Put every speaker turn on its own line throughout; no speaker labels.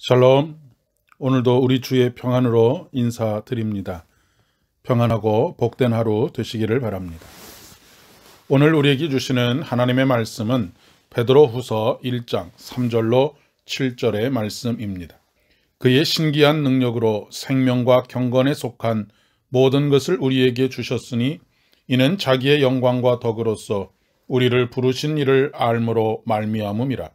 샬롬. 오늘도 우리 주의 평안으로 인사드립니다. 평안하고 복된 하루 되시기를 바랍니다. 오늘 우리에게 주시는 하나님의 말씀은 베드로후서 1장 3절로 7절의 말씀입니다. 그의 신기한 능력으로 생명과 경건에 속한 모든 것을 우리에게 주셨으니 이는 자기의 영광과 덕으로서 우리를 부르신 이를 알므로 말미암음이라.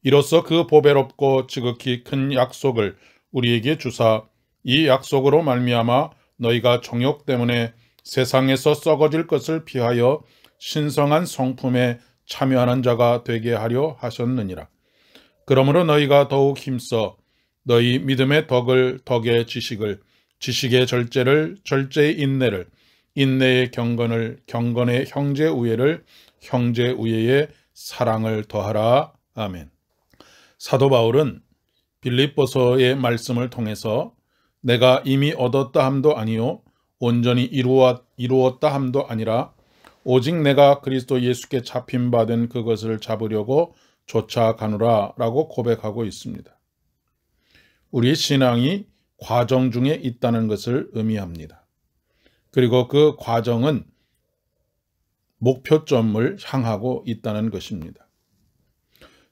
이로써 그 보배롭고 지극히 큰 약속을 우리에게 주사 이 약속으로 말미암아 너희가 정욕 때문에 세상에서 썩어질 것을 피하여 신성한 성품에 참여하는 자가 되게 하려 하셨느니라. 그러므로 너희가 더욱 힘써 너희 믿음의 덕을 덕의 지식을, 지식의 절제를, 절제의 인내를, 인내의 경건을, 경건의 형제 우애를, 형제 우애의 사랑을 더하라. 아멘. 사도 바울은 빌립보서의 말씀을 통해서 내가 이미 얻었다 함도 아니요 온전히 이루었다 함도 아니라 오직 내가 그리스도 예수께 잡힌 바 된 그것을 잡으려고 쫓아가노라 라고 고백하고 있습니다. 우리 신앙이 과정 중에 있다는 것을 의미합니다. 그리고 그 과정은 목표점을 향하고 있다는 것입니다.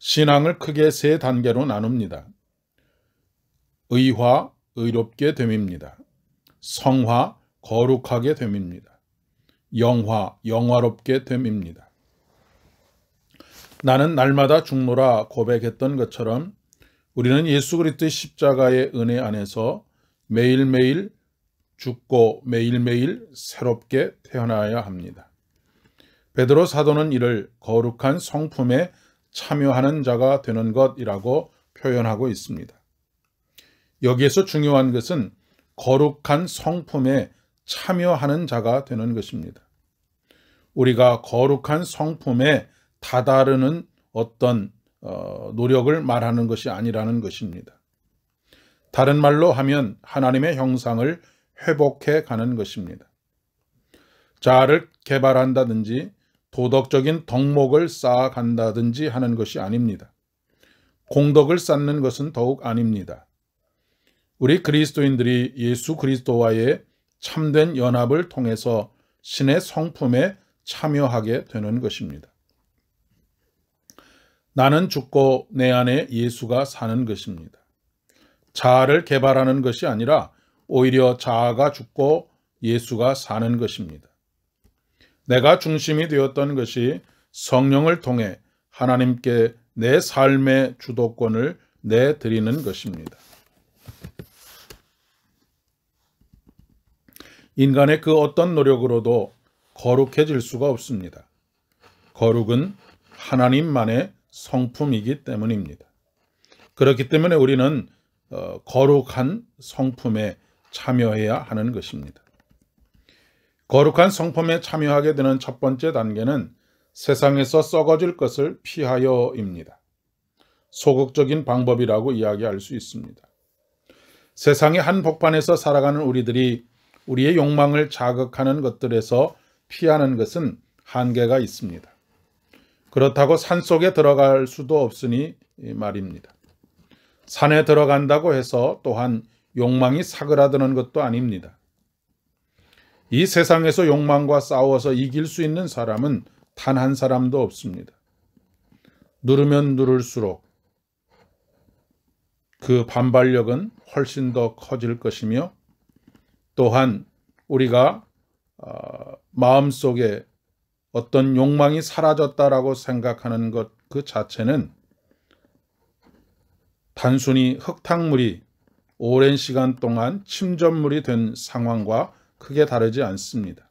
신앙을 크게 세 단계로 나눕니다. 의화, 의롭게 됨입니다. 성화, 거룩하게 됨입니다. 영화, 영화롭게 됨입니다. 나는 날마다 죽노라 고백했던 것처럼 우리는 예수 그리스도의 십자가의 은혜 안에서 매일매일 죽고 매일매일 새롭게 태어나야 합니다. 베드로 사도는 이를 거룩한 성품에 참여하는 자가 되는 것이라고 표현하고 있습니다. 여기에서 중요한 것은 거룩한 성품에 참여하는 자가 되는 것입니다. 우리가 거룩한 성품에 다다르는 어떤 노력을 말하는 것이 아니라는 것입니다. 다른 말로 하면 하나님의 형상을 회복해 가는 것입니다. 자아를 개발한다든지 도덕적인 덕목을 쌓아간다든지 하는 것이 아닙니다. 공덕을 쌓는 것은 더욱 아닙니다. 우리 그리스도인들이 예수 그리스도와의 참된 연합을 통해서 신의 성품에 참여하게 되는 것입니다. 나는 죽고 내 안에 예수가 사는 것입니다. 자아를 개발하는 것이 아니라 오히려 자아가 죽고 예수가 사는 것입니다. 내가 중심이 되었던 것이 성령을 통해 하나님께 내 삶의 주도권을 내드리는 것입니다. 인간의 그 어떤 노력으로도 거룩해질 수가 없습니다. 거룩은 하나님만의 성품이기 때문입니다. 그렇기 때문에 우리는 거룩한 성품에 참여해야 하는 것입니다. 거룩한 성품에 참여하게 되는 첫 번째 단계는 세상에서 썩어질 것을 피하여입니다. 소극적인 방법이라고 이야기할 수 있습니다. 세상의 한복판에서 살아가는 우리들이 우리의 욕망을 자극하는 것들에서 피하는 것은 한계가 있습니다. 그렇다고 산속에 들어갈 수도 없으니 말입니다. 산에 들어간다고 해서 또한 욕망이 사그라드는 것도 아닙니다. 이 세상에서 욕망과 싸워서 이길 수 있는 사람은 단 한 사람도 없습니다. 누르면 누를수록 그 반발력은 훨씬 더 커질 것이며 또한 우리가 마음속에 어떤 욕망이 사라졌다라고 생각하는 것 그 자체는 단순히 흙탕물이 오랜 시간 동안 침전물이 된 상황과 크게 다르지 않습니다.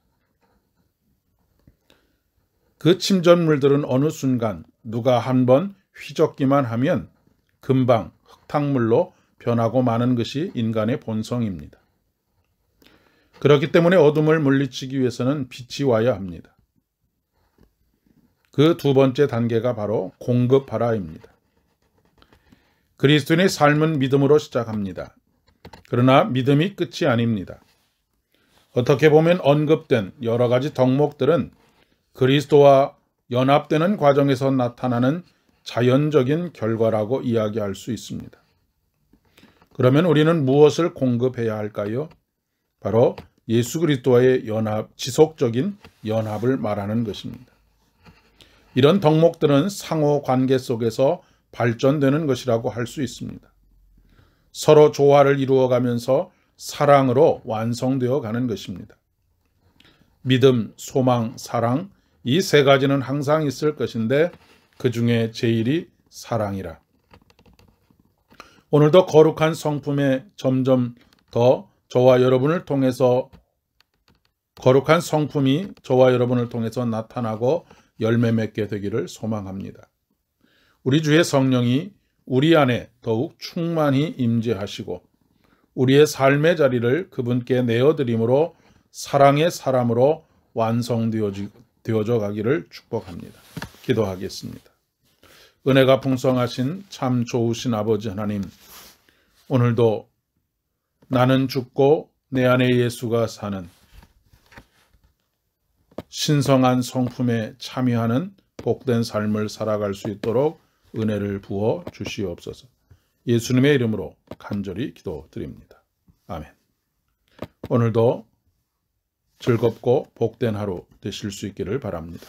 그 침전물들은 어느 순간 누가 한번 휘젓기만 하면 금방 흙탕물로 변하고 마는 것이 인간의 본성입니다. 그렇기 때문에 어둠을 물리치기 위해서는 빛이 와야 합니다. 그 두 번째 단계가 바로 공급하라입니다. 그리스도인의 삶은 믿음으로 시작합니다. 그러나 믿음이 끝이 아닙니다. 어떻게 보면 언급된 여러 가지 덕목들은 그리스도와 연합되는 과정에서 나타나는 자연적인 결과라고 이야기할 수 있습니다. 그러면 우리는 무엇을 공급해야 할까요? 바로 예수 그리스도와의 연합, 지속적인 연합을 말하는 것입니다. 이런 덕목들은 상호 관계 속에서 발전되는 것이라고 할 수 있습니다. 서로 조화를 이루어가면서 사랑으로 완성되어 가는 것입니다. 믿음, 소망, 사랑, 이 세 가지는 항상 있을 것인데 그 중에 제일이 사랑이라. 오늘도 거룩한 성품에 점점 더 저와 여러분을 통해서 거룩한 성품이 저와 여러분을 통해서 나타나고 열매 맺게 되기를 소망합니다. 우리 주의 성령이 우리 안에 더욱 충만히 임재하시고 우리의 삶의 자리를 그분께 내어드림으로 사랑의 사람으로 완성되어져 가기를 축복합니다. 기도하겠습니다. 은혜가 풍성하신 참 좋으신 아버지 하나님, 오늘도 나는 죽고 내 안에 예수가 사는 신성한 성품에 참여하는 복된 삶을 살아갈 수 있도록 은혜를 부어 주시옵소서. 예수님의 이름으로 간절히 기도드립니다. 아멘. 오늘도 즐겁고 복된 하루 되실 수 있기를 바랍니다.